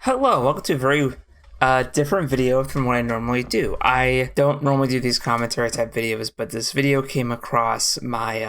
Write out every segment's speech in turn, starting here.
Hello, welcome to a very different video from what I normally do. I don't normally do these commentary type videos, but this video came across my,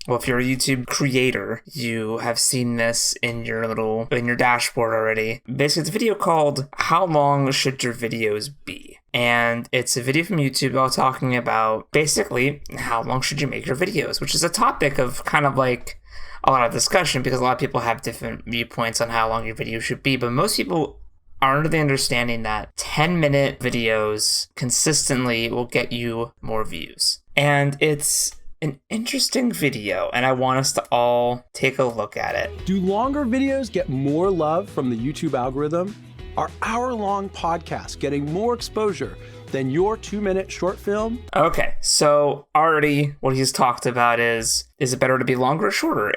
well, if you're a YouTube creator, you have seen this in your dashboard already. Basically, it's a video called How Long Should Your Videos Be? And it's a video from YouTube all talking about basically how long should you make your videos, which is a topic of kind of like a lot of discussion because a lot of people have different viewpoints on how long your video should be, but most people are under the understanding that 10-minute videos consistently will get you more views. And it's an interesting video, and I want us to all take a look at it. Do longer videos get more love from the YouTube algorithm? Are hour-long podcasts getting more exposure than your 2-minute short film? Okay, so already what he's talked about is it better to be longer or shorter?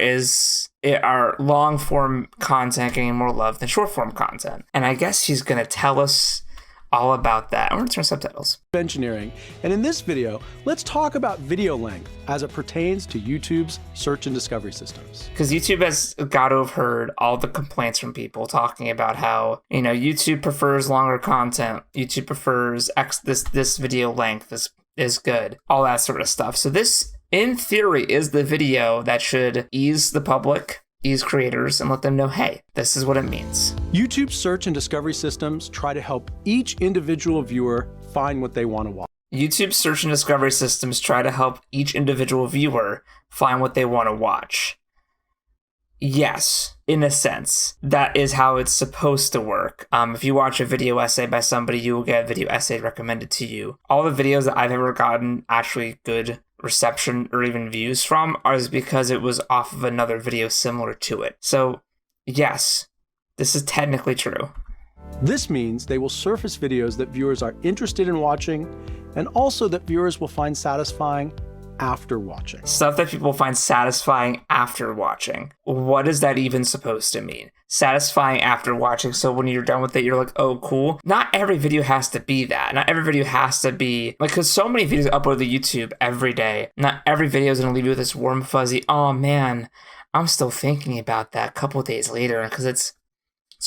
Are long-form content getting more love than short-form content? And I guess he's going to tell us all about that. I'm going to turn subtitles. Engineering. And in this video, let's talk about video length as it pertains to YouTube's search and discovery systems. Because YouTube has got to have heard all the complaints from people talking about how, YouTube prefers longer content. YouTube prefers this video length is good. All that sort of stuff. So this, in theory, is the video that should ease the public, ease creators, and let them know, hey, this is what it means. YouTube search and discovery systems try to help each individual viewer find what they want to watch. YouTube search and discovery systems try to help each individual viewer find what they want to watch. Yes, in a sense, that is how it's supposed to work. If you watch a video essay by somebody, you will get a video essay recommended to you. All the videos that I've ever gotten actually good reception or even views from is because it was off of another video similar to it. So yes, this is technically true. This means they will surface videos that viewers are interested in watching and also that viewers will find satisfying after watching. Stuff that people find satisfying after watching. What is that even supposed to mean? Satisfying after watching, so when you're done with it, you're like, oh, cool. Not every video has to be that. Not every video has to be, because so many videos upload to YouTube every day. Not every video is going to leave you with this warm, fuzzy, oh man, I'm still thinking about that a couple days later, because it's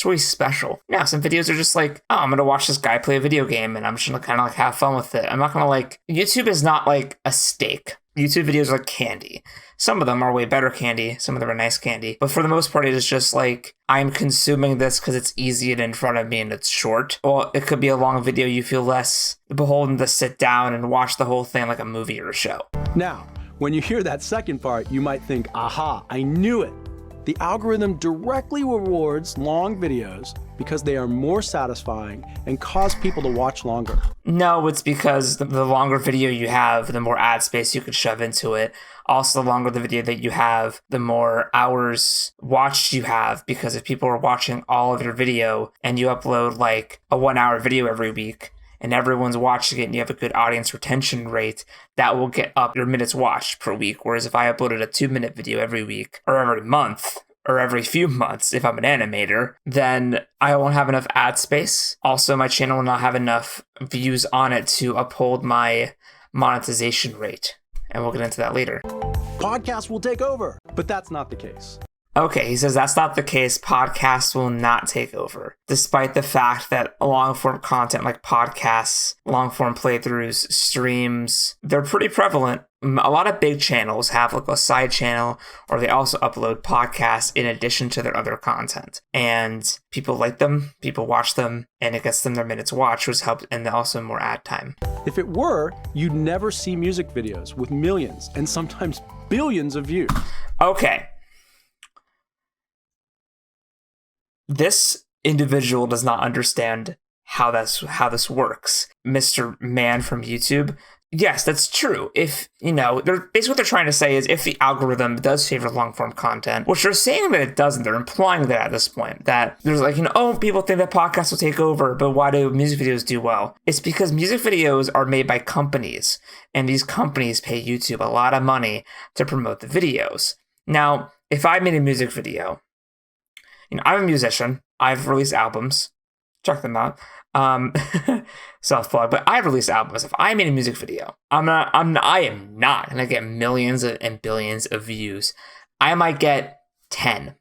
really special. Yeah, some videos are just like, oh, I'm going to watch this guy play a video game, and I'm just going to kind of like have fun with it. I'm not going to YouTube is not like a steak. YouTube videos are like candy. Some of them are way better candy. Some of them are nice candy. But for the most part, it is just like, I'm consuming this because it's easy and in front of me and it's short. Well, it could be a long video. You feel less beholden to sit down and watch the whole thing like a movie or a show. Now, when you hear that second part, you might think, aha, I knew it. The algorithm directly rewards long videos because they are more satisfying and cause people to watch longer. No, it's because the longer video you have, the more ad space you could shove into it. Also, the longer the video that you have, the more hours watched you have, because if people are watching all of your video and you upload like a 1-hour video every week, and everyone's watching it and you have a good audience retention rate, that will get up your minutes watched per week. Whereas if I uploaded a 2-minute video every week or every month or every few months, if I'm an animator, then I won't have enough ad space. Also, my channel will not have enough views on it to uphold my monetization rate. And we'll get into that later. Podcasts will take over, but that's not the case. Okay, he says that's not the case. Podcasts will not take over, despite the fact that long-form content like podcasts, long-form playthroughs, streams, they're pretty prevalent. A lot of big channels have like a side channel, or they also upload podcasts in addition to their other content. And people like them, people watch them, and it gets them their minutes watched, which helps, and also more ad time. If it were, you'd never see music videos with millions and sometimes billions of views. Okay. This individual does not understand how this works. Mr. Man from YouTube. Yes, that's true. If, basically what they're trying to say is if the algorithm does favor long-form content, which they're saying that it doesn't, they're implying that at this point, that there's like, people think that podcasts will take over, but why do music videos do well? It's because music videos are made by companies, and these companies pay YouTube a lot of money to promote the videos. Now, if I made a music video, I'm a musician. I've released albums. Check them out. Self-plug, but I've released albums. If I made a music video, I am not gonna get millions and billions of views. I might get 10,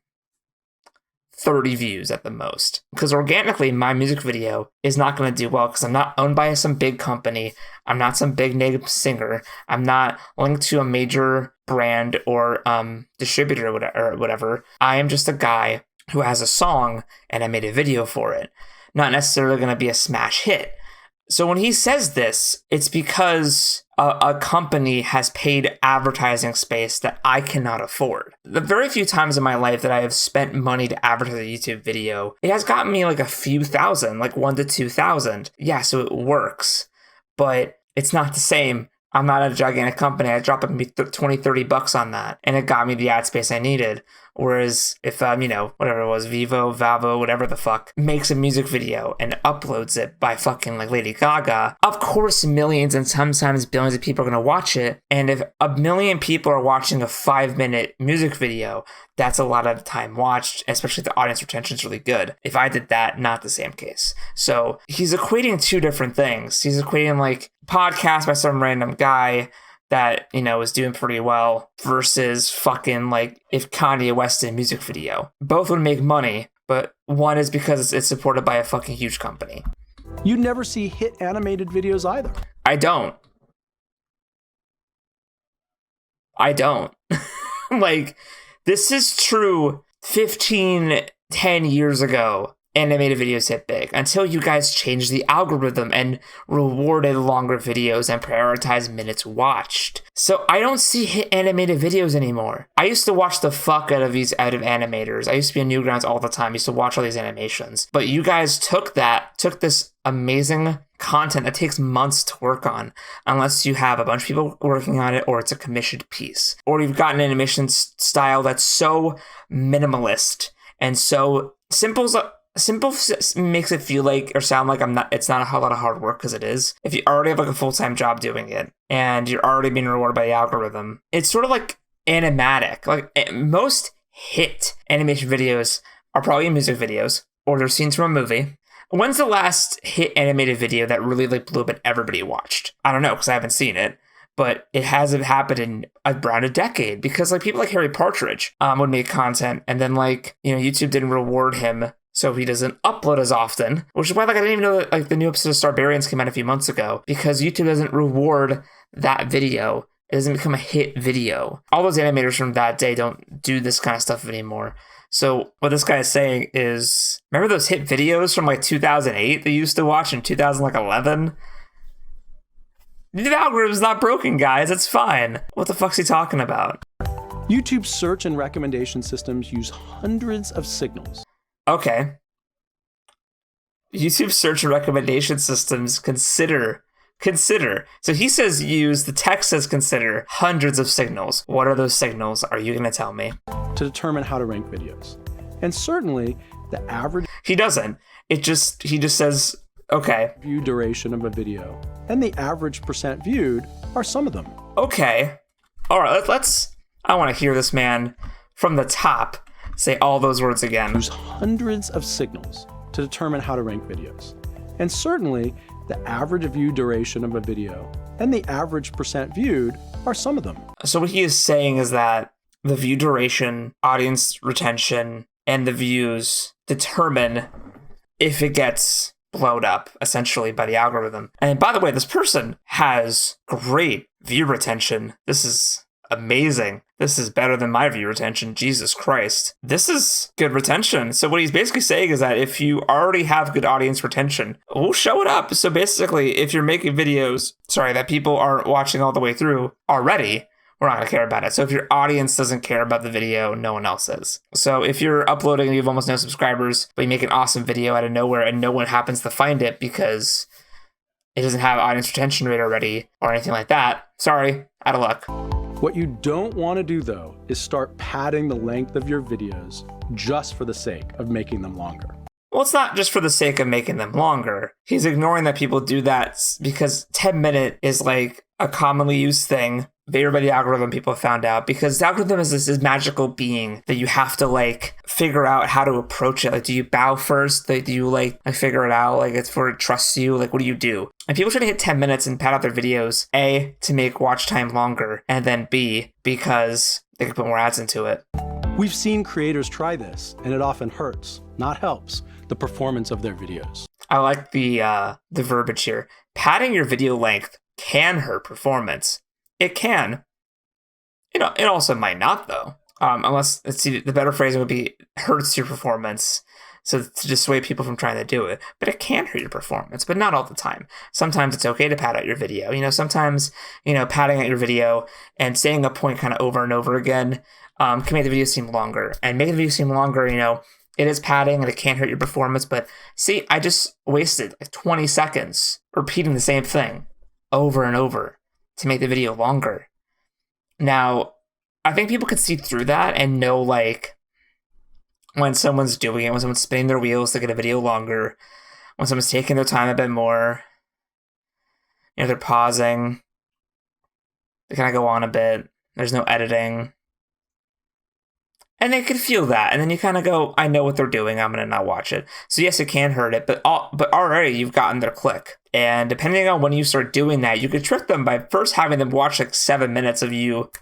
30 views at the most. Because organically, my music video is not going to do well because I'm not owned by some big company. I'm not some big name singer. I'm not linked to a major brand or distributor or whatever. I am just a guy who has a song and I made a video for it. Not necessarily going to be a smash hit. So when he says this, it's because a company has paid advertising space that I cannot afford. The very few times in my life that I have spent money to advertise a YouTube video, it has gotten me like a few thousand, like 1,000 to 2,000. Yeah, so it works, but it's not the same. I'm not a gigantic company. I dropped maybe 20, 30 bucks on that, and it got me the ad space I needed. Whereas if, whatever it was, Vavo, whatever the fuck, makes a music video and uploads it by fucking like Lady Gaga, of course millions and sometimes billions of people are going to watch it. And if a million people are watching a 5-minute music video, that's a lot of time watched, especially if the audience retention is really good. If I did that, not the same case. So he's equating two different things. He's equating like podcast by some random guy that, is doing pretty well versus fucking like if Kanye West did a music video. Both would make money, but one is because it's supported by a fucking huge company. You never see hit animated videos either. I don't. Like, this is true 10 years ago. Animated videos hit big until you guys changed the algorithm and rewarded longer videos and prioritized minutes watched. So I don't see hit animated videos anymore. I used to watch the fuck out of animators. I used to be in Newgrounds all the time. I used to watch all these animations. But you guys took this amazing content that takes months to work on, unless you have a bunch of people working on it or it's a commissioned piece. Or you've got an animation style that's so minimalist and so simple makes it feel like or sound like it's not a whole lot of hard work, because it is. If you already have like a full-time job doing it and you're already being rewarded by the algorithm, it's sort of like animatic. Like most hit animation videos are probably music videos or they're scenes from a movie. When's the last hit animated video that really like blew up and everybody watched? I don't know, because I haven't seen it. But it hasn't happened in around a decade, because like people like Harry Partridge would make content and then like, YouTube didn't reward him, so he doesn't upload as often, which is why like I didn't even know that like the new episode of Starbarians came out a few months ago, because YouTube doesn't reward that video. It doesn't become a hit video. All those animators from that day don't do this kind of stuff anymore. So what this guy is saying is, remember those hit videos from like 2008 that you used to watch in 2011? The algorithm's not broken, guys. It's fine. What the fuck's he talking about? YouTube's search and recommendation systems use hundreds of signals. Okay. YouTube search and recommendation systems consider. So he says use, the text says consider hundreds of signals. What are those signals? Are you going to tell me? To determine how to rank videos. And certainly the average... He doesn't. He just says, okay. View duration of a video and the average percent viewed are some of them. Okay. All right, I want to hear this man from the top say all those words again. Use hundreds of signals to determine how to rank videos. And certainly the average view duration of a video and the average percent viewed are some of them. So what he is saying is that the view duration, audience retention, and the views determine if it gets blowed up, essentially, by the algorithm. And by the way, this person has great view retention. This is amazing. This is better than my view retention. Jesus Christ. This is good retention. So what he's basically saying is that if you already have good audience retention, we'll show it up. So basically, if you're making videos, that people aren't watching all the way through already, we're not going to care about it. So if your audience doesn't care about the video, no one else is. So if you're uploading and you have almost no subscribers, but you make an awesome video out of nowhere and no one happens to find it because it doesn't have audience retention rate already or anything like that, sorry, out of luck. What you don't want to do, though, is start padding the length of your videos just for the sake of making them longer. Well, it's not just for the sake of making them longer. He's ignoring that people do that because 10-minute is like a commonly used thing favored by the algorithm, people have found out, because the algorithm is this magical being that you have to like figure out how to approach it. Like, do you bow first? Like, do you like figure it out? Like, it's for it trusts you. Like, what do you do? And people try to hit 10 minutes and pad out their videos, A, to make watch time longer, and then B, because they can put more ads into it. We've seen creators try this, and it often hurts, not helps, the performance of their videos. I like the verbiage here. Padding your video length can hurt performance. It can. It also might not, though. Unless, let's see, the better phrase would be hurts your performance. So to dissuade people from trying to do it. But it can hurt your performance, but not all the time. Sometimes it's okay to pad out your video. Sometimes, padding out your video and saying a point kind of over and over again can make the video seem longer. And making the video seem longer, it is padding and it can hurt your performance. But see, I just wasted like 20 seconds repeating the same thing over and over to make the video longer. Now, I think people could see through that and know, like, when someone's doing it, when someone's spinning their wheels to get a video longer, when someone's taking their time a bit more, they're pausing, they kind of go on a bit, there's no editing, and they could feel that, and then you kind of go, I know what they're doing, I'm going to not watch it. So yes, it can hurt it, but already you've gotten their click. And depending on when you start doing that, you could trick them by first having them watch like 7 minutes of you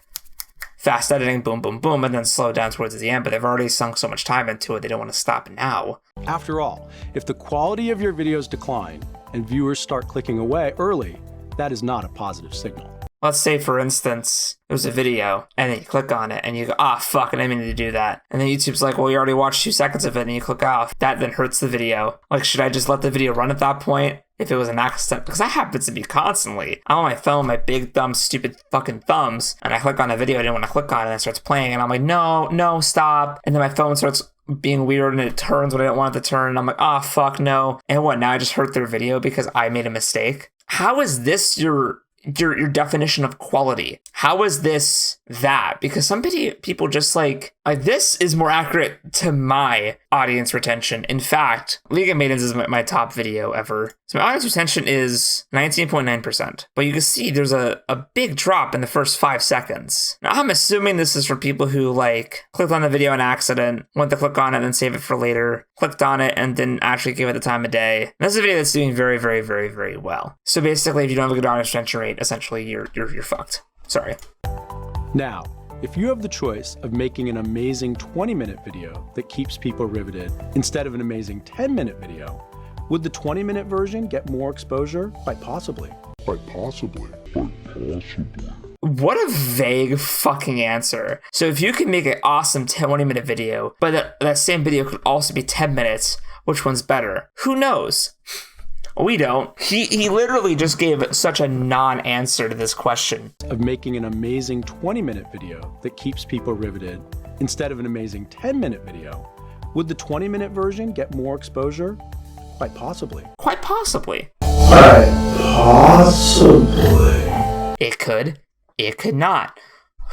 fast editing, boom, boom, boom, and then slow down towards the end, but they've already sunk so much time into it, they don't want to stop now. After all, if the quality of your videos decline and viewers start clicking away early, that is not a positive signal. Let's say, for instance, there's a video, and then you click on it, and you go, fuck, I didn't mean to do that. And then YouTube's like, well, you already watched 2 seconds of it, and you click off. That then hurts the video. Like, should I just let the video run at that point if it was an accident? Because that happens to me constantly. I'm on my phone, my big, dumb, stupid fucking thumbs, and I click on a video I didn't want to click on, and it starts playing, and I'm like, no, stop. And then my phone starts being weird, and it turns when I don't want it to turn, and I'm like, fuck, no. And what, now I just hurt their video because I made a mistake? How is this your definition of quality? How is this that? Because some people just like this is more accurate to my audience retention. In fact, League of Maidens is my top video ever. So my audience retention is 19.9%. But you can see there's a big drop in the first 5 seconds. Now, I'm assuming this is for people who clicked on the video on accident, went to click on it and save it for later, clicked on it and didn't actually give it the time of day. And this is a video that's doing very, very, very, very well. So basically, if you don't have a good audience retention rate, essentially you're fucked. Sorry. Now, if you have the choice of making an amazing 20-minute video that keeps people riveted instead of an amazing 10-minute video, would the 20-minute version get more exposure? Quite possibly. Quite possibly. What a vague fucking answer. So if you can make an awesome 20-minute video, but that same video could also be 10 minutes, which one's better? Who knows? We don't. He literally just gave such a non-answer to this question. Of making an amazing 20-minute video that keeps people riveted instead of an amazing 10-minute video, would the 20-minute version get more exposure? Quite possibly. Quite possibly. Quite possibly. It could. It could not.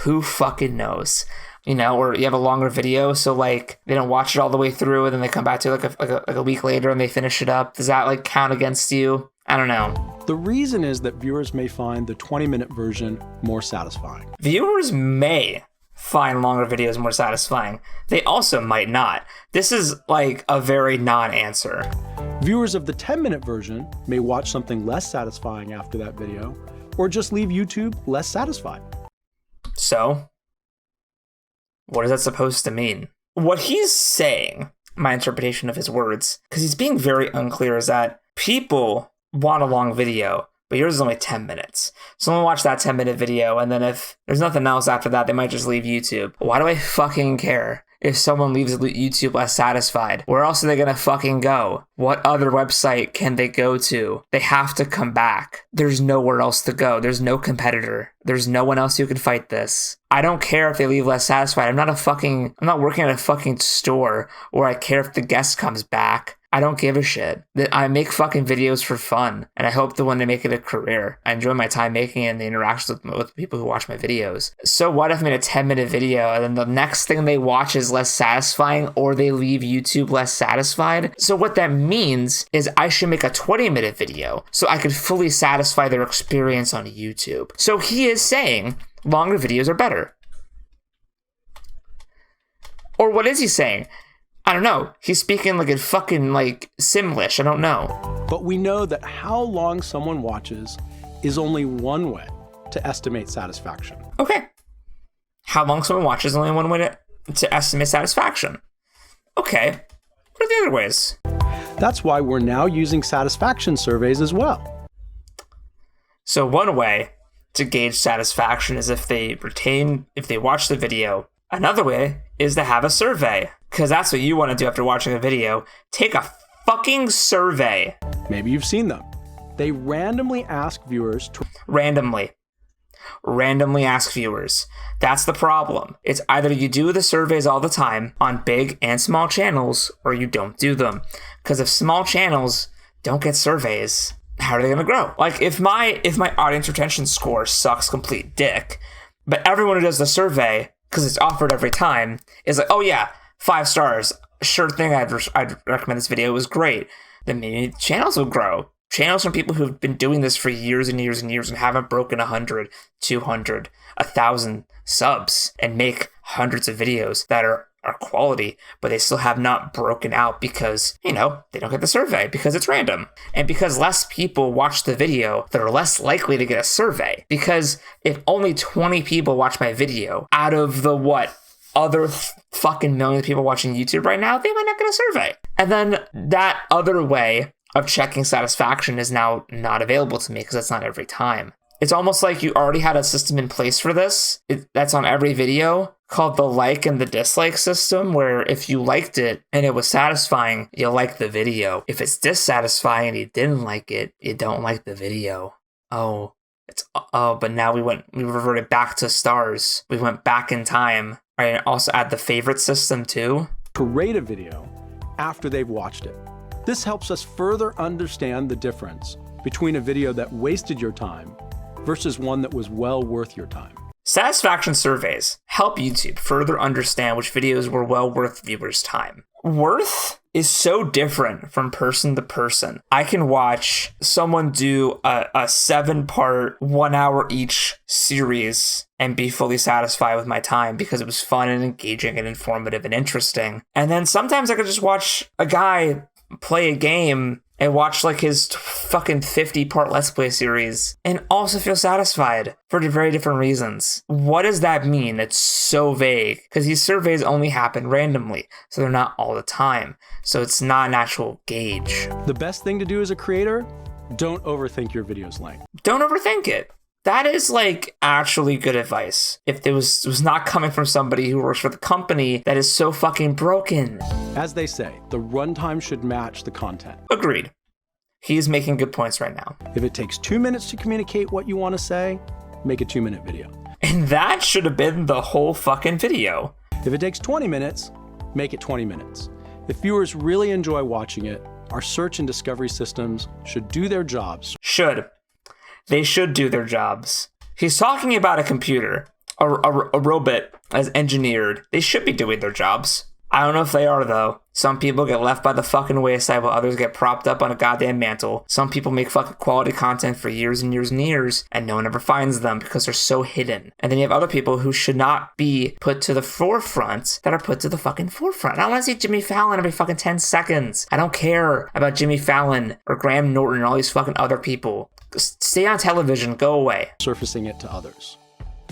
Who fucking knows? Or you have a longer video, so they don't watch it all the way through, and then they come back to a week later and they finish it up. Does that count against you? I don't know. The reason is that viewers may find the 20-minute version more satisfying. Viewers may find longer videos more satisfying. They also might not. This is a very non-answer. Viewers of the 10-minute version may watch something less satisfying after that video, or just leave YouTube less satisfied. So, what is that supposed to mean? What he's saying, my interpretation of his words, because he's being very unclear, is that people want a long video, but yours is only 10 minutes. So I'm gonna watch that 10-minute video, and then if there's nothing else after that, they might just leave YouTube. Why do I fucking care if someone leaves YouTube less satisfied? Where else are they gonna fucking go? What other website can they go to? They have to come back. There's nowhere else to go. There's no competitor. There's no one else who can fight this. I don't care if they leave less satisfied. I'm not working at a fucking store where I care if the guest comes back. I don't give a shit. I make fucking videos for fun, and I hope that when they make it a career, I enjoy my time making it and the interactions with people who watch my videos. So what if I made a 10-minute video and then the next thing they watch is less satisfying, or they leave YouTube less satisfied? So what that means is I should make a 20-minute video so I could fully satisfy their experience on YouTube. So he is saying longer videos are better. Or what is he saying? I don't know. He's speaking in fucking Simlish. I don't know. But we know that how long someone watches is only one way to estimate satisfaction. Okay. How long someone watches is only one way to to estimate satisfaction. Okay, what are the other ways? That's why we're now using satisfaction surveys as well. So one way to gauge satisfaction is if they watch the video. Another way is to have a survey, because that's what you want to do after watching a video. Take a fucking survey. Maybe you've seen them. They randomly ask viewers to... Randomly ask viewers. That's the problem. It's either you do the surveys all the time on big and small channels, or you don't do them. Because if small channels don't get surveys, how are they going to grow? Like, if my audience retention score sucks complete dick, but everyone who does the survey, because it's offered every time, is like, oh yeah, 5 stars, sure thing, I'd recommend this video, it was great, then maybe channels will grow. Channels from people who've been doing this for years and years and years and haven't broken 100, 200, 1,000 subs and make hundreds of videos that are quality, but they still have not broken out because, they don't get the survey because it's random. And because less people watch the video, they're less likely to get a survey. Because if only 20 people watch my video out of the other fucking million people watching YouTube right now, they might not get a survey. And then that other way of checking satisfaction is now not available to me because it's not every time. It's almost like you already had a system in place for this. That's on every video, called the like and the dislike system, where if you liked it and it was satisfying, you like the video. If it's dissatisfying and you didn't like it, you don't like the video. But now we reverted back to stars. We went back in time. Right, and also add the favorite system too. To rate a video after they've watched it. This helps us further understand the difference between a video that wasted your time versus one that was well worth your time. Satisfaction surveys help YouTube further understand which videos were well worth viewers' time. Worth is so different from person to person. I can watch someone do a 7-part, 1 hour each series and be fully satisfied with my time because it was fun and engaging and informative and interesting. And then sometimes I could just watch a guy play a game and watch like his fucking 50-part Let's Play series and also feel satisfied for very different reasons. What does that mean? It's so vague because these surveys only happen randomly, so they're not all the time. So it's not an actual gauge. The best thing to do as a creator, don't overthink your video's length. Don't overthink it. That is like actually good advice. If it was not coming from somebody who works for the company that is so fucking broken. As they say, the runtime should match the content. Agreed. He's making good points right now. If it takes 2 minutes to communicate what you want to say, make a 2-minute video. And that should have been the whole fucking video. If it takes 20 minutes, make it 20 minutes. If viewers really enjoy watching it, our search and discovery systems should do their jobs. They should do their jobs. He's talking about a computer, a robot as engineered. They should be doing their jobs. I don't know if they are, though. Some people get left by the fucking wayside while others get propped up on a goddamn mantle. Some people make fucking quality content for years and years and years, and no one ever finds them because they're so hidden. And then you have other people who should not be put to the forefront that are put to the fucking forefront. I don't want to see Jimmy Fallon every fucking 10 seconds. I don't care about Jimmy Fallon or Graham Norton and all these fucking other people. Stay on television, go away. Surfacing it to others.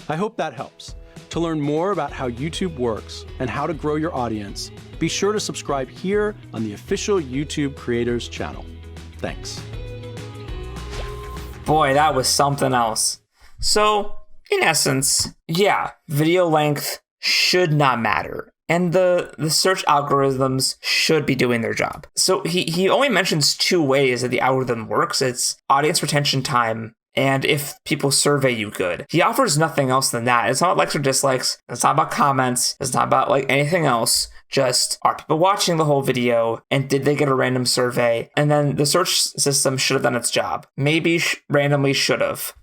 I hope that helps. To learn more about how YouTube works and how to grow your audience, be sure to subscribe here on the official YouTube Creators channel. Thanks. Boy, that was something else. So, in essence, yeah, video length should not matter. And the search algorithms should be doing their job. So he only mentions 2 ways that the algorithm works. It's audience retention time and if people survey you good. He offers nothing else than that. It's not likes or dislikes. It's not about comments. It's not about like anything else. Just are people watching the whole video and did they get a random survey? And then the search system should have done its job. Maybe randomly should have.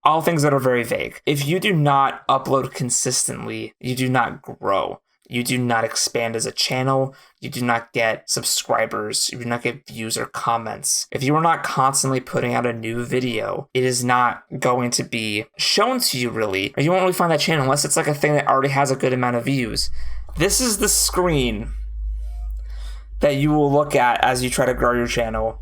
All things that are very vague. If you do not upload consistently, you do not grow. You do not expand as a channel. You do not get subscribers. You do not get views or comments. If you are not constantly putting out a new video, it is not going to be shown to you really. Or you won't really find that channel unless it's like a thing that already has a good amount of views. This is the screen that you will look at as you try to grow your channel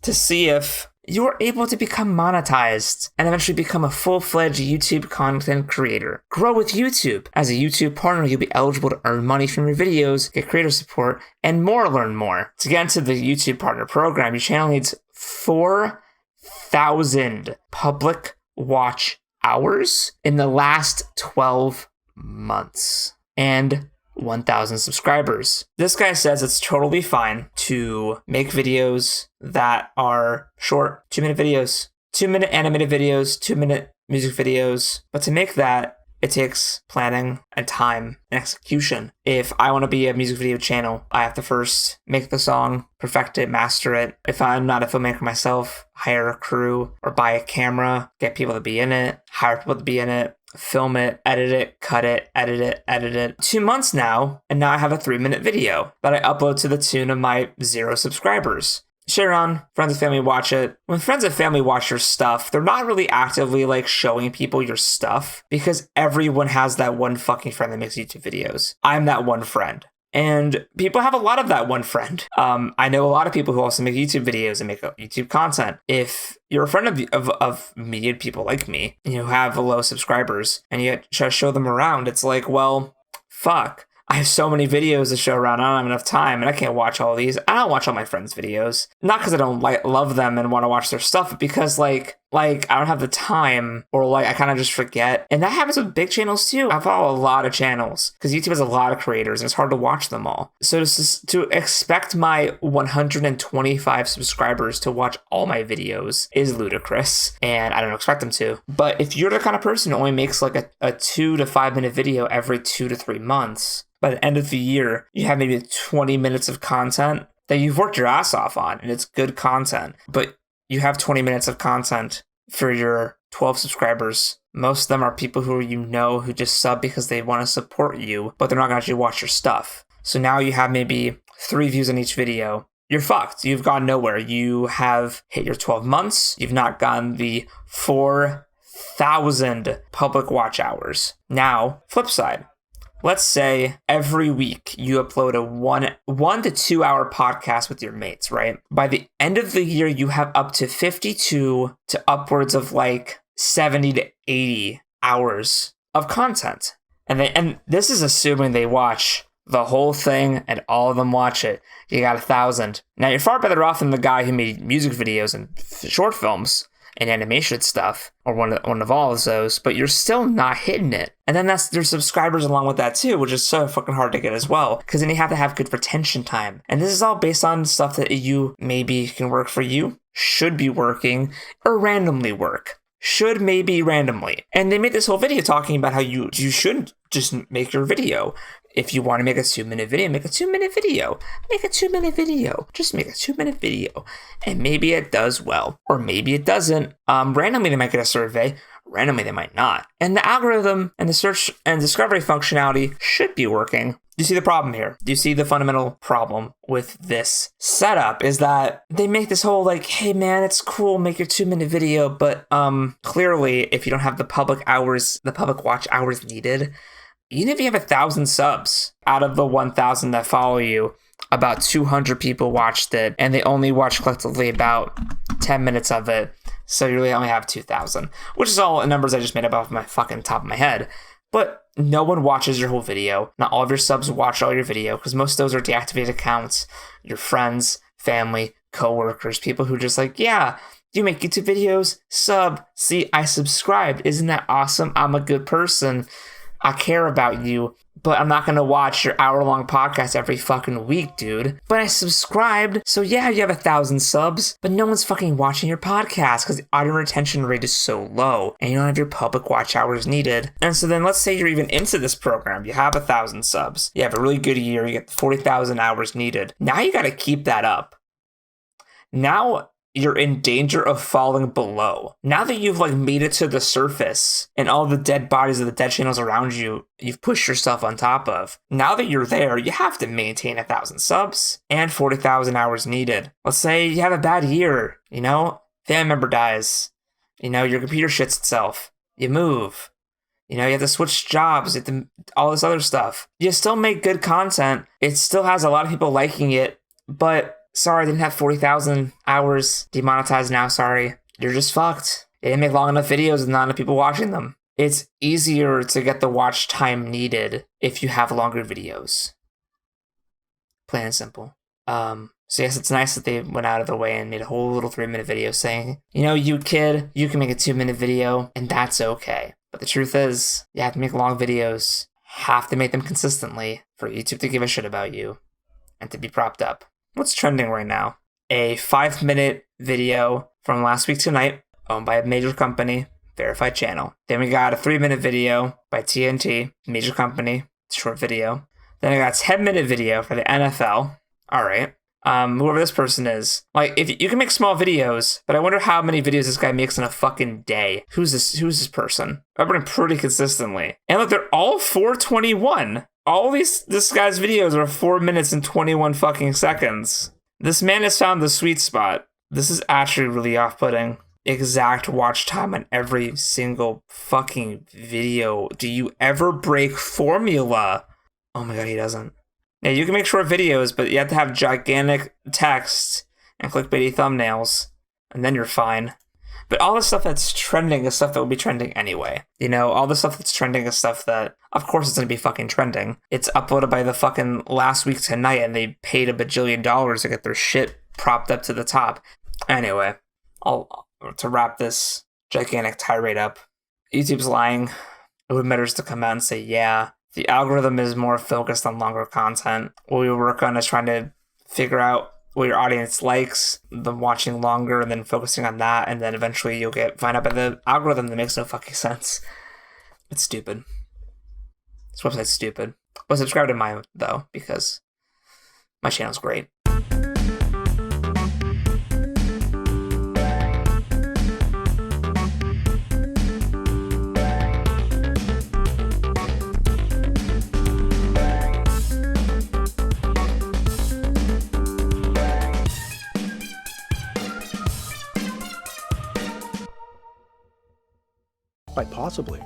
to see if you are able to become monetized and eventually become a full-fledged YouTube content creator. Grow with YouTube. As a YouTube partner, you'll be eligible to earn money from your videos, get creator support, and learn more. To get into the YouTube partner program, your channel needs 4,000 public watch hours in the last 12 months. And 1,000 subscribers. This guy says it's totally fine to make videos that are short, 2-minute videos, 2-minute animated videos, 2-minute music videos. But to make that, it takes planning and time and execution. If I want to be a music video channel, I have to first make the song, perfect it, master it. If I'm not a filmmaker myself, hire a crew or buy a camera, get people to be in it, hire people to be in it, film it, edit it, cut it, edit it. 2 months now, and now I have a 3-minute video that I upload to the tune of my 0 subscribers. Share on, friends and family watch it. When friends and family watch your stuff, they're not really actively like showing people your stuff because everyone has that one fucking friend that makes YouTube videos. I'm that one friend. And people have a lot of that one friend. I know a lot of people who also make YouTube videos and make YouTube content. If you're a friend of media people like me, and you have low subscribers, and you try to show them around, it's like, well, fuck. I have so many videos to show around. I don't have enough time, and I can't watch all these. I don't watch all my friends' videos. Not because I don't love them and want to watch their stuff, but because like I don't have the time, or like I kind of just forget. And that happens with big channels too. I follow a lot of channels because YouTube has a lot of creators, and it's hard to watch them all. So to expect my 125 subscribers to watch all my videos is ludicrous, and I don't expect them to. But if you're the kind of person who only makes like a 2 to 5 minute video every 2 to 3 months, by the end of the year, you have maybe 20 minutes of content that you've worked your ass off on, and it's good content. But you have 20 minutes of content for your 12 subscribers. Most of them are people who who just sub because they want to support you, but they're not going to actually watch your stuff. So now you have maybe 3 views on each video. You're fucked. You've gone nowhere. You have hit your 12 months. You've not gotten the 4,000 public watch hours. Now, flip side. Let's say every week you upload a 1 to 2 hour podcast with your mates, right? By the end of the year, you have up to 52 to upwards of like 70 to 80 hours of content. And this is assuming they watch the whole thing and all of them watch it. You got 1,000. Now you're far better off than the guy who made music videos and short films and animation stuff, or one of all of those, but you're still not hitting it. And then there's subscribers along with that too, which is so fucking hard to get as well, because then you have to have good retention time. And this is all based on stuff that you maybe can work for you, should be working, or randomly work. Should maybe randomly. And they made this whole video talking about how you should just make your video. If you want to make a 2-minute video, make a 2-minute video. Make a 2-minute video. Just make a 2-minute video. And maybe it does well. Or maybe it doesn't. Randomly, they might get a survey. Randomly, they might not. And the algorithm and the search and discovery functionality should be working. Do you see the problem here? Do you see the fundamental problem with this setup? Is that they make this whole like, hey man, it's cool, make your 2-minute video, but clearly if you don't have the public watch hours needed, even if you have 1,000 subs, out of the 1,000 that follow you, about 200 people watched it, and they only watched collectively about 10 minutes of it. So you really only have 2,000, which is all numbers I just made up off my fucking top of my head. But no one watches your whole video. Not all of your subs watch all your video, because most of those are deactivated accounts. Your friends, family, coworkers, people who just like, yeah, you make YouTube videos, sub. See, I subscribed. Isn't that awesome? I'm a good person. I care about you, but I'm not going to watch your hour-long podcast every fucking week, dude. But I subscribed, so yeah, you have 1,000 subs, but no one's fucking watching your podcast because the audience retention rate is so low, and you don't have your public watch hours needed. And so then let's say you're even into this program. You have 1,000 subs. You have a really good year. You get 40,000 hours needed. Now you got to keep that up. Now you're in danger of falling below. Now that you've like made it to the surface and all the dead bodies of the dead channels around you, you've pushed yourself on top of. Now that you're there, you have to maintain 1,000 subs and 40,000 hours needed. Let's say you have a bad year, family member dies, your computer shits itself, you move, you have to switch jobs, all this other stuff. You still make good content. It still has a lot of people liking it, but sorry, I didn't have 40,000 hours demonetized now, sorry. You're just fucked. They didn't make long enough videos with not enough people watching them. It's easier to get the watch time needed if you have longer videos. Plain and simple. So yes, it's nice that they went out of their way and made a whole little 3-minute video saying, you know, you kid, you can make a 2-minute video, and that's okay. But the truth is, you have to make long videos, have to make them consistently for YouTube to give a shit about you, and to be propped up. What's trending right now? A 5-minute video from last week tonight, owned by a major company, verified channel. Then we got a 3-minute video by TNT, major company, short video. Then I got a 10-minute video for the NFL. All right. Whoever this person is. Like, if you can make small videos, but I wonder how many videos this guy makes in a fucking day. Who's this person? I've been pretty consistently. And look, they're all 4:21. All this guy's videos are 4 minutes and 21 fucking seconds. This man has found the sweet spot. This is actually really off-putting. Exact watch time on every single fucking video. Do you ever break formula? Oh my god, he doesn't. Yeah, you can make short videos, but you have to have gigantic text and clickbaity thumbnails, and then you're fine. But all the stuff that's trending is stuff that will be trending anyway. You know, all the stuff that's trending is stuff that, of course, it's going to be fucking trending. It's uploaded by the fucking last week tonight, and they paid $1 bajillion to get their shit propped up to the top. Anyway, to wrap this gigantic tirade up, YouTube's lying. It would matters to come out and say, yeah, the algorithm is more focused on longer content. What we work on is trying to figure out what your audience likes, them watching longer, and then focusing on that, and then eventually you'll find out by the algorithm that makes no fucking sense. It's stupid. This website's stupid. But subscribe to mine, though, because my channel's great. Quite possibly.